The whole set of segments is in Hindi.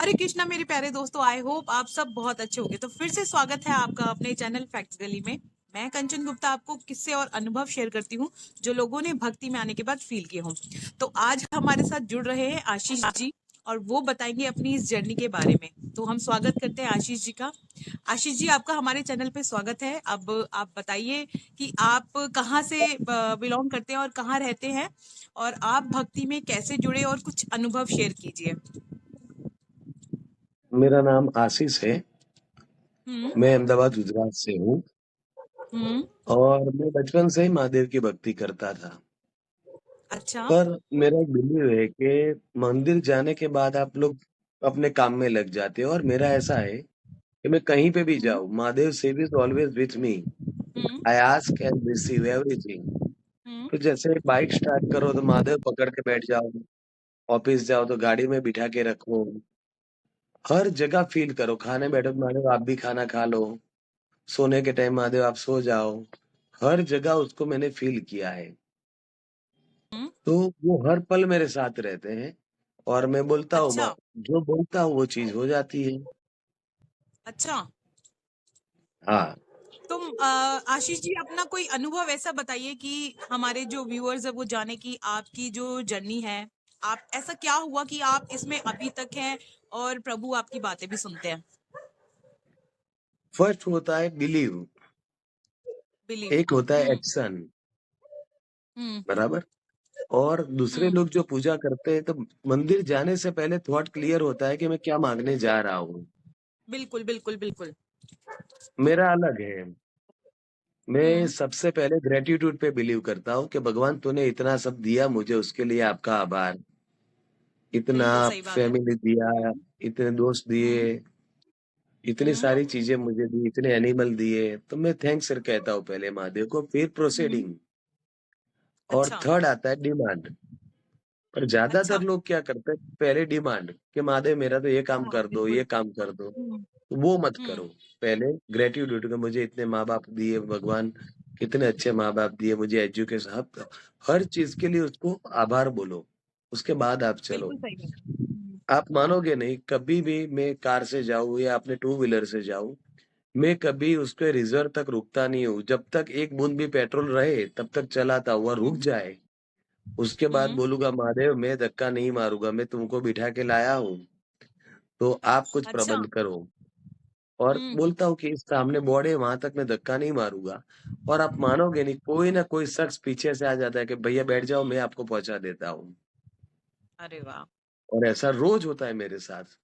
हरे कृष्णा मेरे प्यारे दोस्तों, आई होप आप सब बहुत अच्छे होंगे। तो फिर से स्वागत है आपका अपने चैनल फैक्ट्स गली में। मैं कंचन गुप्ता आपको किस्से और अनुभव शेयर करती हूँ जो लोगों ने भक्ति में आने के बाद फील किए हों। तो आज हमारे साथ जुड़ रहे हैं आशीष जी और वो बताएंगे अपनी इस जर्नी के बारे में। तो हम स्वागत करते हैं आशीष जी का। आशीष जी, आपका हमारे चैनल पे स्वागत है। अब आप बताइए कि आप कहाँ से बिलोंग करते हैं और कहाँ रहते हैं और आप भक्ति में कैसे जुड़े और कुछ अनुभव शेयर कीजिए। मेरा नाम आशीष है। हम्म। मैं अहमदाबाद गुजरात से हूँ हम्म। और मैं बचपन से ही महादेव की भक्ति करता था। अच्छा। पर मेरा एक बिलीव है कि मंदिर जाने के बाद आप लोग अपने काम में लग जाते हो और मेरा ऐसा है कि मैं कहीं पे भी हुँ, जाऊँ, Mahadev save is always with me. हुँ, I ask and receive everything. हुँ, तो जैसे बाइक स्टार्ट करो तो महादेव पकड़ के बैठ जाओ, ऑफिस जाओ तो गाड़ी में बिठा के रखो, हर जगह फील करो। खाने बैठो तो महादेव आप भी खाना खा लो, सोने के टाइम महादेव आप सो जाओ। हर जगह उसको मैंने फील किया है। हुँ। तो वो हर पल मेरे साथ रहते हैं और मैं बोलता हूँ अच्छा, जो बोलता हूँ वो चीज हो जाती है। अच्छा। हाँ। तो आशीष जी, अपना कोई अनुभव ऐसा बताइए कि हमारे जो व्यूअर्स हैं वो जाने कि आपकी जो जर्नी है, आप ऐसा क्या हुआ कि आप इसमें अभी तक हैं और प्रभु आपकी बातें भी सुनते हैं? फर्स्ट होता है बिलीव, बिलीव। एक होता है हुँ, एक्शन, हुँ, बराबर। और दूसरे हुँ। लोग जो पूजा करते हैं तो मंदिर जाने से पहले थॉट क्लियर होता है कि मैं क्या मांगने जा रहा हूँ। बिल्कुल, बिल्कुल, बिल्कुल। मेरा अलग है। मैं हुँ, सबसे पहले ग्रेटिट्यूड पे बिलीव करता हूँ कि भगवान तूने इतना सब दिया मुझे, उसके लिए आपका आभार। इतना बिल्कुल सही बात है। फैमिली दिया, हुँ, इतने दोस्त हुँ, दिए, इतनी हुँ। सारी चीजें मुझे दी, इतने एनिमल दिए, तो मैं थैंक्स सर कहता हूँ पहले महादेव को, फिर हुँ। प्रोसीडिंग। और अच्छा, थर्ड आता है डिमांड। पर ज्यादातर अच्छा। लोग क्या करते हैं, पहले डिमांड कि महादेव मेरा तो ये काम हाँ, कर दो, बिल्कुल। ये काम कर दो। हुँ, तो वो मत हुँ, करो। पहले ग्रेटिट्यूड कि मुझे इतने माँ बाप दिए भगवान, कितने अच्छे माँ बाप दिए मुझे, एजुकेशन, हर चीज के लिए उसको आभार बोलो, उसके बाद आप चलो। बिल्कुल सही बात है। हुँ, आप मानोगे नहीं, कभी भी मैं कार से जाऊं या अपने टू व्हीलर से जाऊं, मैं कभी उसके रिजर्व तक रुकता नहीं हूँ। जब तक एक बूंद भी पेट्रोल रहे तब तक चलाता हुआ, रुक हुँ, जाए उसके बाद हुँ। बोलूंगा महादेव मैं धक्का नहीं मारूंगा, मैं तुमको बिठा के लाया हूँ, तो आप कुछ अच्छा। प्रबंध करो। और हुँ, बोलता हूँ कि इस सामने बोर्ड है, वहां तक मैं धक्का नहीं मारूंगा। और आप मानोगे नहीं, कोई ना कोई शख्स पीछे से आ जाता है कि भैया बैठ जाओ मैं आपको पहुंचा देता हूँ। अरे वाह! और ऐसा रोज होता है मेरे साथ।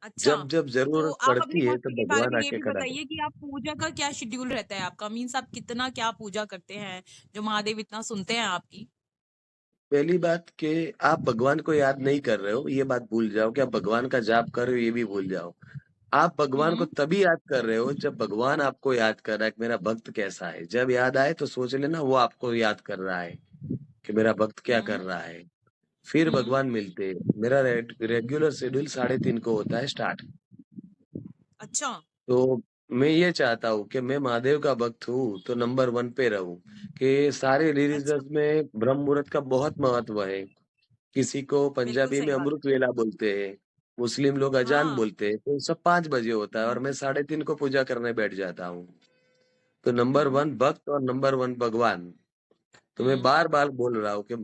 अच्छा, जब जब तो जरूरत आप अपनी पड़ती है तो भक्ति के बारे में भगवान ये आके भी खड़ा बताइए कि आप पूजा का क्या शेड्यूल रहता है आपका? मीन्स आप कितना क्या पूजा करते हैं, जो महादेव इतना सुनते हैं आपकी? पहली बात कि आप भगवान को याद नहीं कर रहे हो, ये बात भूल जाओ। कि आप भगवान का जाप कर रहे हो, ये भी भूल जाओ। आप भगवान को हुँ, तभी याद कर रहे हो जब भगवान आपको याद कर रहा है कि मेरा भक्त कैसा है। जब याद आए तो सोच लेना वो आपको याद कर रहा है कि मेरा भक्त क्या कर हुँ, रहा है। फिर हुँ। भगवान मिलते हैं। मेरा रेगुलर शेड्यूल 3:30 को होता है स्टार्ट। अच्छा। तो मैं ये चाहता हूँ कि मैं महादेव का भक्त हूँ तो नंबर 1 पे रहूं। कि सारे अच्छा, रिलीजन में ब्रह्म मुहूर्त का बहुत महत्व है। किसी को बिल्कुल पंजाबी सही में बात अमृत है। वेला बोलते हैं, मुस्लिम लोग अजान हाँ। बोलते हैं, तो सब 5 बजे होता है और हुँ, मैं 3:30 को पूजा करने बैठ जाता हूँ। तो नंबर हुँ, 1 भक्त और नंबर 1 भगवान। तो मैं हुँ, बार बार बोल रहा हूँ कि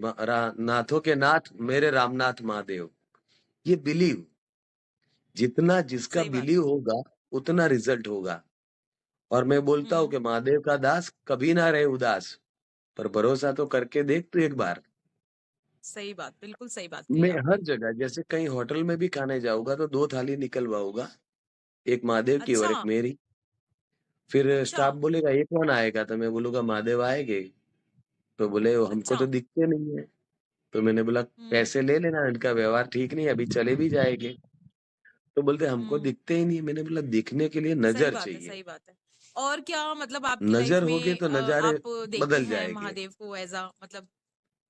नाथों के नाथ मेरे रामनाथ महादेव। ये बिलीव, जितना जिसका सही बात है। बिलीव होगा उतना रिजल्ट होगा। और मैं बोलता हूँ हुँ, कि महादेव का दास कभी ना रहे उदास। पर भरोसा तो करके देख तू एक बार। सही बात, बिल्कुल सही बात कही मैं हर आपने। जगह, जैसे कहीं होटल में भी खाने जाऊंगा तो 2 थाली निकलवाऊंगा, एक महादेव की और अच्छा, एक मेरी। फिर अच्छा, स्टाफ बोलेगा ये कौन आएगा, तो मैं बोलूंगा महादेव आएंगे। तो बोले "वो हमको अच्छा। तो दिखते नहीं है"। तो मैंने बोला हुँ, पैसे ले लेना, इनका व्यवहार ठीक नहीं है, अभी चले भी जाएंगे। तो बोलते हमको हुँ। दिखते ही नहीं। मैंने बोला दिखने के लिए सही नजर बात है, चाहिए। सही बात है। और क्या मतलब आपकी लाइफ नजर होगी में तो नजारे आप देखते बदल हैं जाएंगे। महादेव को एज़ अ मतलब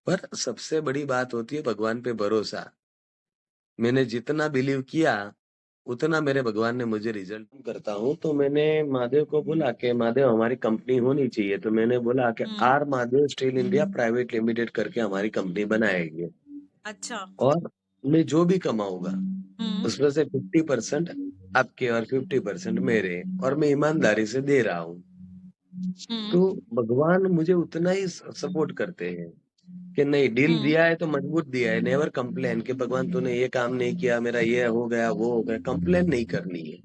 पर सबसे बड़ी बात होती है भगवान पे भरोसा। मैंने जितना बिलीव किया उतना मेरे भगवान ने मुझे रिजल्ट करता हूँ। तो मैंने महादेव को बोला कि महादेव हमारी कंपनी होनी चाहिए। तो मैंने बोला कि हुँ, R Mahadev steel India private limited करके हमारी कंपनी बनाएगी। अच्छा। और मैं जो भी कमाऊँगा, हम्म। उसमें से 50% आपके और 50% मेरे, और मैं ईमानदारी से दे रहा हूँ। तो हम्म। भगवान मुझे उतना ही सपोर्ट करते हैं कि नहीं, डील हम्म। दिया है तो मजबूत दिया है। नेवर कंप्लेन कि भगवान तूने ये काम नहीं किया, मेरा ये हो गया, वो हो गया। कंप्लेन नहीं करनी है।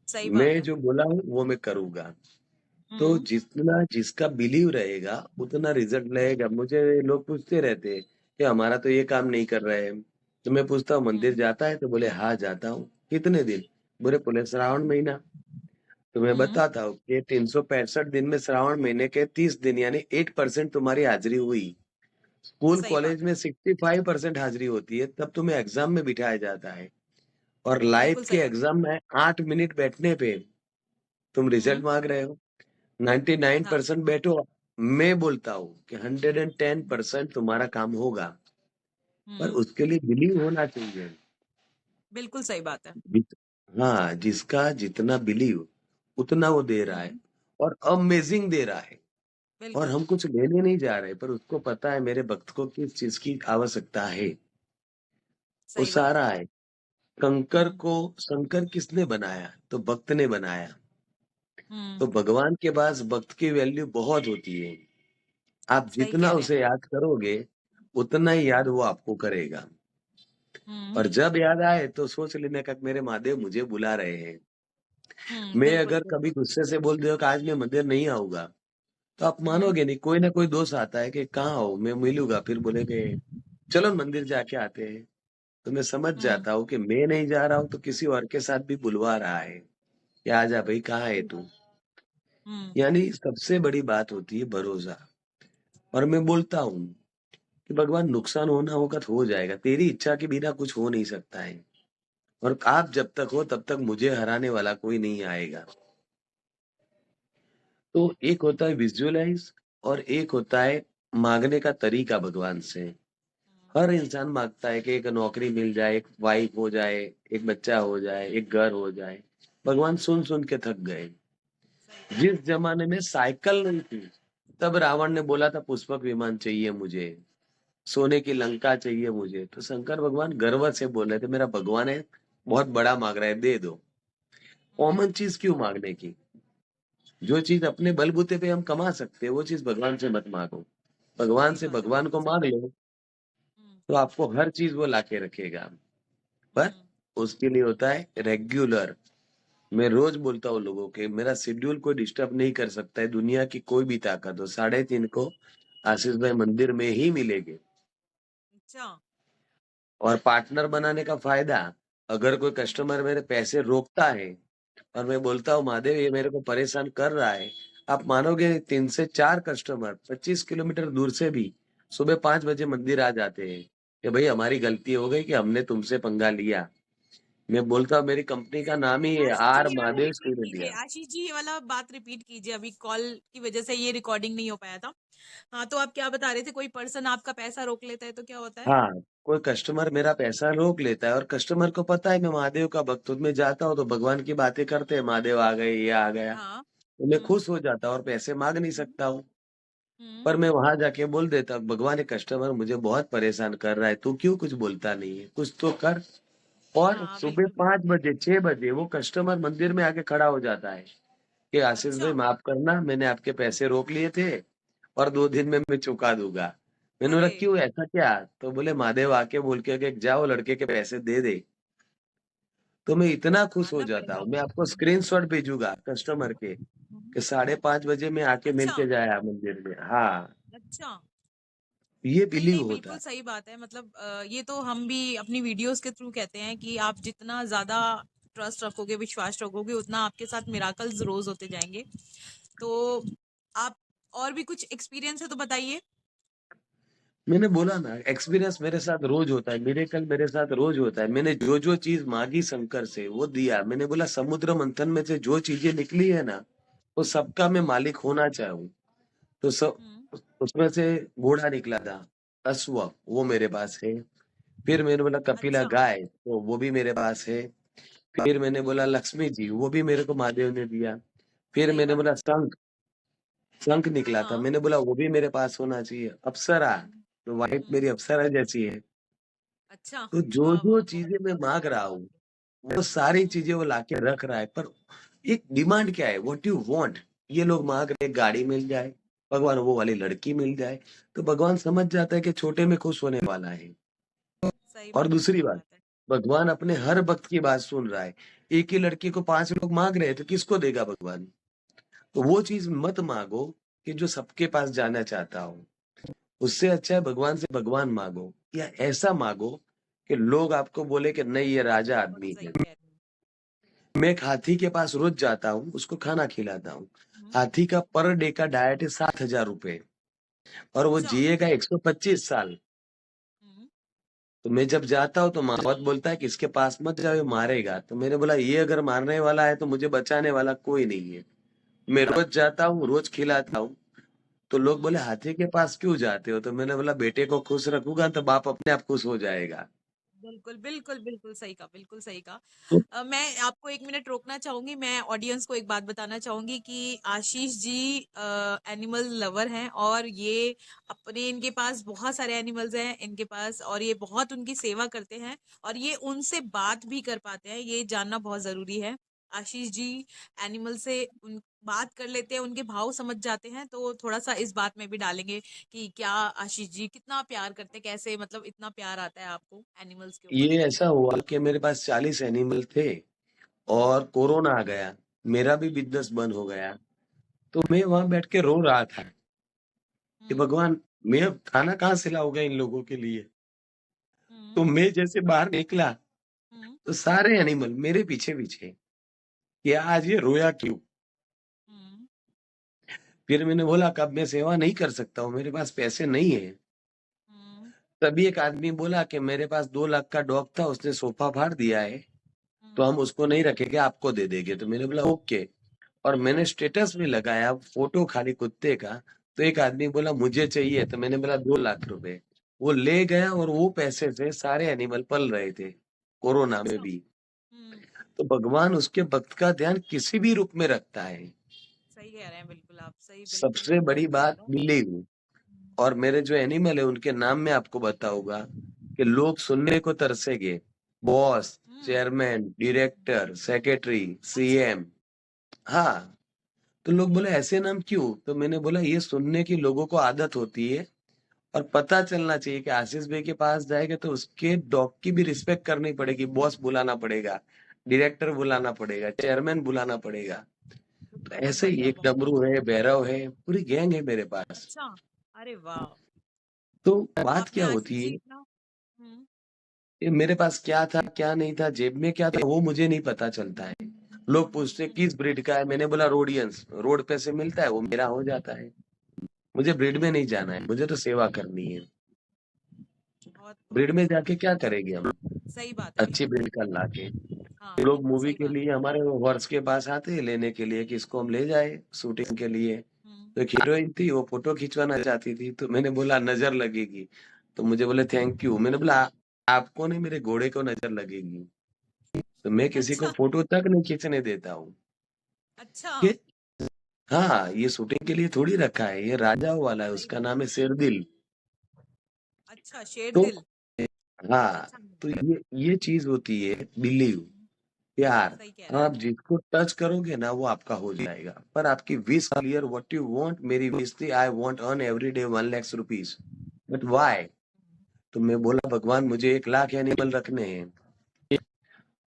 सही बात मैं है। जो बोला हूँ वो मैं करूँगा। तो हम्म। जितना जिसका बिलीव रहेगा उतना रिजल्ट रहेगा। मुझे लोग पूछते रहते हैं कि हमारा तो ये काम नहीं कर रहे हैं। तो मैं पूछता हूँ मंदिर हम्म। जाता है? तो बोले हाँ जाता हूँ। कितने दिन? बोले श्रावण महीना। तो मैं हम्म। बताता हूँ कि 365 दिन में श्रावण महीने के 30 दिन यानी 8% तुम्हारी हाजिरी हुई। स्कूल सही कॉलेज बात है। में 65% हाजिरी होती है, तब तुम्हें एग्जाम में बिठाया जाता है। और लाइफ बिल्कुल के सही बात। एग्जाम में 8 मिनट बैठने पे तुम रिजल्ट हम्म। मांग रहे हो। 99% हाँ। बैठो। मैं बोलता हूँ कि 110% तुम्हारा काम होगा, पर हम्म। उसके लिए बिलीव होना चाहिए। बिल्कुल सही बात है। जित- हाँ, जिसका जितना बिलीव उतना वो दे रहा है, हम्म। और अमेजिंग दे रहा है। और बिल्कुल। हम कुछ लेने नहीं जा रहे, पर उसको पता है मेरे भक्त को किस चीज की आवश्यकता है। वो सही बात है। सारा है। कंकर हम्म। को शंकर किसने बनाया? तो भक्त ने बनाया। हम्म। तो भगवान के पास भक्त की वैल्यू बहुत होती है। आप सही जितना कह रहे हैं। उसे याद करोगे उतना ही याद वो आपको करेगा। हम्म। और जब याद आए तो सोच लेने का कि मेरे महादेव मुझे बुला रहे हैं। हम्म। मैं बिल्कुल अगर कभी बिल्कुल। गुस्से से बोल दिया कि आज मैं मंदिर नहीं आऊंगा, तो आप हम्म। मानोगे नहीं। कोई ना कोई दोस्त आता है कि कहाँ हो, मैं मिलूंगा, फिर बोलेंगे चलो मंदिर जाके आते हैं। तो मैं समझ हम्म। जाता हूँ कि मैं नहीं जा रहा हूँ तो किसी और के साथ भी बुलवा रहा है कि आजा भाई, कहाँ है तू। हम्म। यानी सबसे बड़ी बात होती है भरोसा। और मैं बोलता हूँ कि भगवान नुकसान होना होगा तो हो जाएगा, तेरी इच्छा के बिना कुछ हो नहीं सकता है। और आप जब तक हो तब तक मुझे हराने वाला कोई नहीं आएगा। तो एक होता है विजुअलाइज, और एक होता है मांगने का तरीका भगवान से। हर इंसान मांगता है कि एक नौकरी मिल जाए, एक वाइफ हो जाए, एक बच्चा हो जाए, एक घर हो जाए। भगवान सुन सुन के थक गए। सही कह रहे जिस हैं। जमाने में साइकिल नहीं थी, तब रावण ने बोला था पुष्पक विमान चाहिए मुझे, सोने की लंका चाहिए मुझे। तो शंकर भगवान गर्व से बोल रहे थे मेरा भगवान है, बहुत बड़ा मांग रहा है, दे दो। हम्म। कॉमन चीज क्यों मांगने की? जो चीज अपने बलबूते पे हम कमा सकते हैं वो चीज भगवान से मत मांगो। भगवान सही से बात है। भगवान बिल्कुल को सही मांग बात। लो, हम्म। तो आपको हर चीज वो लाके रखेगा। पर हम्म। उसके लिए होता है रेगुलर। मैं रोज बोलता हूँ लोगों के, मेरा शेड्यूल कोई डिस्टर्ब नहीं कर सकता है, दुनिया की कोई भी ताकत हो। 3:30 को आशीष भाई मंदिर में ही मिलेंगे। अच्छा। और पार्टनर बनाने का फायदा, अगर कोई हम्म। कस्टमर मेरे पैसे रोकता है और मैं बोलता हूँ महादेव ये मेरे को परेशान कर रहा है, आप मानोगे नहीं, 3 से 4 कस्टमर 25 किलोमीटर दूर से भी सुबह 5 बजे मंदिर आ जाते हैं कि भाई हमारी गलती हो गई कि हमने तुमसे पंगा लिया। मैं बोलता हूँ मेरी कंपनी का नाम ही है आशीष जी आर ये वाला महादेव रिपीट स्टूडियो कीजिए, इंडिया। आशीष जी ये वाला बात रिपीट कीजिए, अभी कॉल की वजह से ये रिकॉर्डिंग नहीं हो पाया था। हाँ, तो आप क्या बता रहे थे, कोई पर्सन आपका पैसा रोक लेता है तो क्या होता है? हाँ, कोई कस्टमर मेरा पैसा रोक लेता है, और कस्टमर को पता है मैं महादेव का भक्त हूँ। मैं जाता हूँ तो भगवान की बातें करते हैं, महादेव आ गए, ये आ गया। हाँ। तो मैं हम्म। खुश हो जाता हूँ और पैसे मांग नहीं हम्म। सकता हूँ। हम्म। पर मैं वहां जाके बोल देता हूँ भगवान ये कस्टमर मुझे बहुत परेशान कर रहा है, तू क्यों कुछ बोलता नहीं है, कुछ तो कर। और हाँ सुबह बिल्कुल। 5 बजे 6 बजे वो कस्टमर मंदिर में आके खड़ा हो जाता है कि आशीष अच्छा। भाई माफ करना, मैंने आपके पैसे रोक लिए थे और 2 दिन में मैं चुका दूंगा। मैंने बोला अरे। क्यों, ऐसा क्या? तो बोले महादेव आके बोल के जाओ लड़के के पैसे दे दे। तो मैं इतना खुश हो मानना जाता पड़ेगा। हूँ, मैं आपको स्क्रीनशॉट भेजूंगा कस्टमर के हम्म। कि 5:30 बजे में आके मिल अच्छा। के जाया मंदिर में। हाँ, अच्छा। ये नहीं बिलीव नहीं, होता बिल्कुल है। सही बात है। मतलब ये तो हम भी अपनी वीडियोस के थ्रू कहते हैं कि आप जितना ज्यादा ट्रस्ट रखोगे, विश्वास रखोगे, उतना आपके साथ मिराकल्स रोज होते जाएंगे। तो आप और भी कुछ एक्सपीरियंस है तो बताइए। मैंने बोला ना, एक्सपीरियंस मेरे साथ रोज होता है, मिरेकल मेरे साथ रोज होता है। मैंने जो जो चीज मांगी शंकर से वो दिया। मैंने बोला समुद्र मंथन में से जो चीजें निकली है ना, वो सबका मैं हम्म। मालिक होना चाहूँ। तो सब हम्म। उसमें से घोड़ा निकला था, अश्व, वो मेरे पास है। फिर मैंने बोला कपिला अच्छा। गाय, तो वो भी मेरे पास है। फिर मैंने बोला हम्म। लक्ष्मी जी, वो भी मेरे को महादेव ने दिया। फिर सही मैंने बात बोला है। शंख, शंख निकला था। हाँ। मैंने बोला वो भी मेरे पास होना चाहिए। अप्सरा, हम्म। तो वाइफ हम्म। मेरी अप्सरा जैसी है। अच्छा। तो जो वाह जो वाह, बहुत चीजें मैं बहुत मांग अच्छी रहा बात हूँ है। वो सारी हम्म। चीजें वो लाके रख रहा है, पर एक डिमांड क्या है, व्हाट यू वांट। ये लोग मांग रहे हैं गाड़ी मिल जाए, भगवान वो वाली लड़की मिल जाए, तो भगवान समझ जाता है कि छोटे में खुश होने वाला है। सही और बात है, दूसरी सही बात, बात है। भगवान अपने हर भक्त की बात सुन रहा है। एक ही लड़की को 5 लोग मांग रहे हैं तो किसको देगा भगवान। तो वो चीज मत मांगो कि जो सबके पास जाना चाहता हो। उससे अच्छा है भगवान से भगवान मांगो, या ऐसा मांगो कि लोग आपको बोले कि नहीं ये राजा बहुत आदमी सही है। कह रहे हैं। मैं एक हाथी के पास रोज जाता हूँ, उसको खाना खिलाता हूँ। हम्म। हाथी का पर डे का डाइट है 7,000 रुपए, और वो अच्छा। जिएगा 125 साल। हम्म। तो मैं जब जाता हूँ तो मावत बोलता है कि इसके पास मत जाओ, ये मारेगा। तो मैंने बोला ये अगर मारने वाला है तो मुझे बचाने वाला कोई नहीं है। मैं रोज जाता हूँ, रोज खिलाता हूँ। तो लोग बोले हम्म। हाथी के पास क्यों जाते हो, तो मैंने बोला बेटे को खुश रखूंगा तो बाप अपने आप खुश हो जाएगा। बिल्कुल बिल्कुल बिल्कुल सही कहा, बिल्कुल सही कहा। तो मैं आपको 1 मिनट रोकना चाहूंगी। मैं ऑडियंस को एक बात बताना चाहूंगी कि आशीष जी एनिमल लवर हैं, और ये अपने इनके पास बहुत सारे एनिमल्स हैं इनके पास, और ये बहुत उनकी सेवा करते हैं, और ये उनसे बात भी कर पाते हैं, ये जानना बहुत जरूरी है। आशीष जी एनिमल से उन बात कर लेते हैं, उनके भाव समझ जाते हैं, तो थोड़ा सा इस बात में भी डालेंगे कि क्या आशीष जी कितना प्यार करते हैं, कैसे मतलब इतना प्यार आता है आपको एनिमल्स के ऊपर। ये ऐसा हुआ कि मेरे पास 40 एनिमल थे, हम्म। और कोरोना आ गया, मेरा भी बिजनेस बंद हो गया। तो मैं वहां बैठ के रो रहा था कि हम्म। भगवान, मैं अब खाना कहाँ से लाऊंगा इन लोगों के लिए। हम्म। तो मैं जैसे बाहर निकला हम्म। तो सारे एनिमल मेरे पीछे पीछे कि आज ये रोया क्यों। हम्म। फिर मैंने बोला कि अब मैं सेवा नहीं कर सकता हूँ, मेरे पास पैसे नहीं है। हम्म। तभी एक आदमी बोला कि मेरे पास 2 लाख का डॉग था, उसने सोफा फाड़ दिया है, तो हम्म। हम उसको नहीं रखेंगे, आपको दे देंगे। तो मैंने बोला ओके। और मैंने स्टेटस में लगाया फोटो खाली कुत्ते का। तो एक आदमी बोला मुझे चाहिए, तो मैंने बोला 2 लाख रुपए। वो ले गया, और वो पैसे से सारे एनिमल पल रहे थे कोरोना में अच्छा। भी। हम्म। तो भगवान उसके भक्त का ध्यान किसी भी रूप में रखता है। सही कह रहे हैं, बिल्कुल आप सही, बिल्कुल सबसे बहुत बड़ी सही बात बोला। बिलीव। हम्म। और मेरे जो एनिमल है उनके नाम मैं आपको बताऊंगा कि लोग सुनने को तरसेंगे। बॉस, हम्म। चेयरमैन, डायरेक्टर, सेक्रेटरी, अच्छा। सीएम। हाँ। तो लोग बोले ऐसे नाम क्यों, तो मैंने बोला ये सुनने की लोगों को आदत होती है, और पता चलना चाहिए कि आशीष भाई के पास जाएगा तो उसके डॉग की भी रिस्पेक्ट करनी पड़ेगी, बॉस बुलाना पड़ेगा, डायरेक्टर बुलाना पड़ेगा, चेयरमैन बुलाना पड़ेगा। तो बहुत ऐसे ही बढ़िया, एक बहुत डमरू बढ़िया। है, भैरव है, पूरी गैंग है मेरे पास। अच्छा। अरे वाह। तो बात आपने क्या आशीष होती जी है, इतना। हम्म। ये मेरे पास क्या था क्या नहीं था, जेब में क्या था वो मुझे नहीं पता चलता है। लोग पूछते हैं हम्म। किस ब्रीड का है, मैंने बोला रोडियंस, रोड पे से मिलता है वो मेरा हो जाता है। मुझे ब्रीड में नहीं जाना है, मुझे तो सेवा करनी है। बहुत बहुत ब्रीड में अच्छा, जाके बहुत क्या अच्छा। करेंगे हम, सही बात है, अच्छी बिल्कुल ब्रीड का बिल्कुल। लाके। हाँ लोग बिल्कुल मूवी सही के बात है। लिए हमारे वर्ष के पास आते हैं लेने के लिए कि इसको हम ले जाए शूटिंग के लिए। हम्म। तो एक हीरोइन थी, वो फोटो खिंचवाना चाहती थी, तो मैंने बोला नजर लगेगी। तो मुझे बोले थैंक यू। मैंने बोला आपको नहीं, मेरे घोड़े को नजर लगेगी। तो मैं किसी को अच्छा। फोटो तक नहीं खींचने देता हूँ अच्छा। कि हाँ ये शूटिंग के लिए थोड़ी रखा है, ये राजाओं वाला है, सही उसका बात नाम है। है शेरदिल। अच्छा, शेर तो दिल। बहुत हाँ, अच्छा नाम तो है। ये चीज होती है बिलीव, हम्म। प्यार। सही कह रहे हैं आप आप। जिसको टच करोगे ना वो आपका हो जाएगा। पर आपकी wish clear, what you want. मेरी विश थी I want earn every day 1 lakh rupees, but why. Hmm. तो मैं बोला भगवान मुझे 1 लाख एनिमल रखने हैं,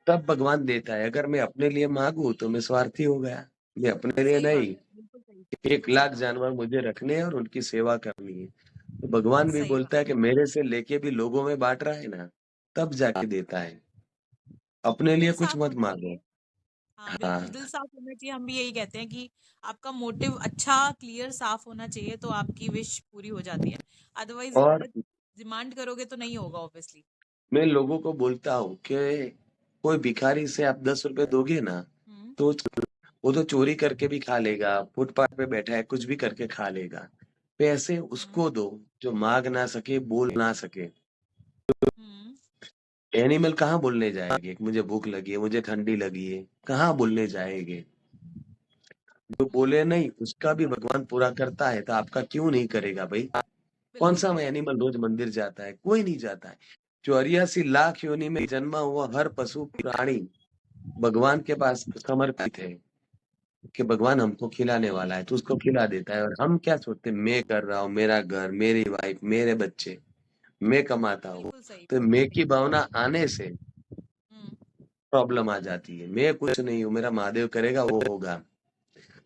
तब भगवान देता है। अगर मैं अपने लिए मांगू तो मैं स्वार्थी हो गया। मैं अपने लिए सही बात नहीं, है, बिल्कुल सही, एक बिल्कुल सही लाख कहा। जानवर मुझे रखने हैं और उनकी सेवा करनी है। तो भगवान भी सही बोलता बात है कि मेरे से लेके भी लोगों में बांट रहा है ना, तब जाके देता है। अपने है। लिए दिल कुछ साफ मत होना मांगो। चाहिए। हाँ बिल्कुल, हाँ। दिल साफ होना चाहिए, हम भी यही कहते हैं कि आपका मोटिव अच्छा, क्लियर, साफ होना चाहिए, तो आपकी विश पूरी हो जाती है। अदरवाइज और गलत डिमांड करोगे तो नहीं होगा ऑब्वियसली। मैं लोगों को बोलता हूँ कि कोई भिखारी से आप 10 रुपए दोगे ना, हम्म। तो वो तो चोरी करके भी खा लेगा, फुटपाथ पे बैठा है कुछ भी करके खा लेगा। पैसे हम्म। उसको दो जो मांग ना सके, बोल ना सके। हम्म। एनिमल कहाँ बोलने जाएंगे कि मुझे भूख लगी है, मुझे ठंडी लगी है, कहाँ बोलने जाएंगे। जो हम्म। बोले नहीं उसका भी भगवान पूरा करता है, तो आपका क्यों नहीं करेगा भाई। कौन बिल्कुल सा बिल्कुल। एनिमल रोज मंदिर जाता है, कोई नहीं जाता है। 84 लाख योनि में जन्मा हुआ हर पशु प्राणी भगवान के पास समर्पित है कि भगवान हमको खिलाने वाला है तो उसको खिला देता है। और हम क्या सोचते हैं, मैं कर रहा हूँ, मेरा घर, मेरी वाइफ, मेरे बच्चे, मैं कमाता हूँ। बिल्कुल सही। तो मैं की भावना आने से हम्म। प्रॉब्लम आ जाती है। मैं कुछ नहीं हूँ, मेरा महादेव करेगा, वो होगा।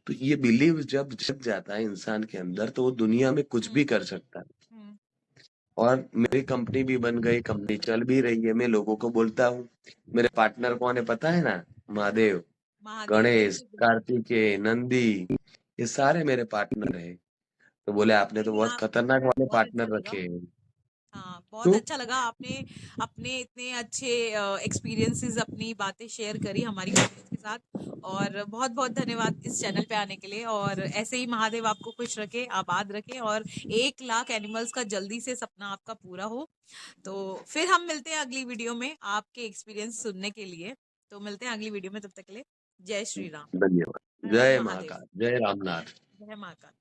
तो ये बिलीव जब जग जाता है इंसान के अंदर तो वो दुनिया में कुछ भी हम्म। कर सकता है। हम्म। और मेरी कंपनी भी बन गई, कंपनी चल भी रही है। मैं लोगों को बोलता हूँ, मेरे पार्टनर कौन है पता है ना? महादेव, महादेव, गणेश, बिल्कुल बिल्कुल। कार्तिकेय, नंदी, ये सारे मेरे पार्टनर हैं। तो बोले आपने नहीं तो नहीं, बहुत आप खतरनाक वाले बहुत अच्छा पार्टनर लगा। रखे हैं। हाँ, बहुत तो अच्छा लगा आपने अपने इतने अच्छे एक्सपीरियंसेस, अपनी बातें शेयर करी हमारी ऑडियंस के साथ। और बहुत बहुत धन्यवाद इस चैनल पे आने के लिए। और ऐसे ही महादेव आपको खुश रखे, आबाद रखे, और 1 लाख एनिमल्स का जल्दी से सपना आपका पूरा हो। तो फिर हम मिलते हैं अगली वीडियो में आपके एक्सपीरियंस सुनने के लिए। तो मिलते हैं अगली वीडियो में, तब तक के लिए जय श्री राम। धन्यवाद। हर हर जय महादेव। महाकाल, जय रामनाथ। जय महाकाल।